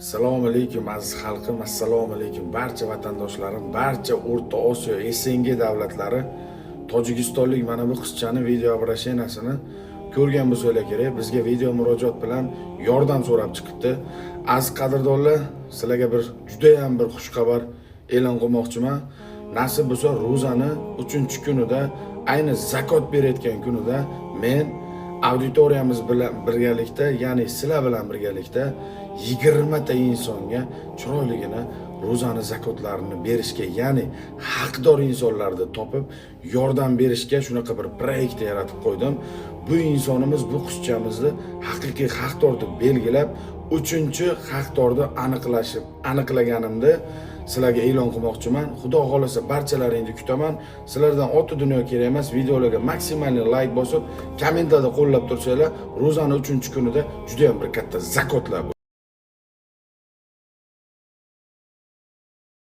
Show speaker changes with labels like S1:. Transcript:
S1: Assalomu alaykum aziz xalqim, assalomu alaykum barcha vatandoshlarim, barcha O'rta Osiyo SNG davlatlari. Tojikistonlik mana bu qizchani video oblashenasini ko'rgan bo'lsanglar kerak, bizga video murojaat bilan yordam so'rab chiqibdi. Aziz qadrdonlar, sizlarga juda ham bir xush xabar e'lon qilmoqchiman. Nasib bo'lsa ro'zani 3-kunida, ayni zakot berayotgan kunida men auditoriyamiz bilan birgalikda, ya'ni sizlar bilan birgalikda 20 ta insonga chiroyligina ro'zani zakotlarini berishga, ya'ni haqdor insonlarni topib yordam berishga shunaqa bir proyekt yaratib qo'ydim. Bu insonimiz, bu qizchamizni haqiqiy haqdor deb belgilab, 3-haqdorni aniqlaganimda sizlarga e'lon qilmoqchiman. Xudo xolasa barchalaringizni kutaman. Sizlardan oti dunyo kerak emas, videolarga maksimal like bosib, kommentlarda qo'llab tursanglar, ro'zani 3-kunida juda ham bir katta zakotlar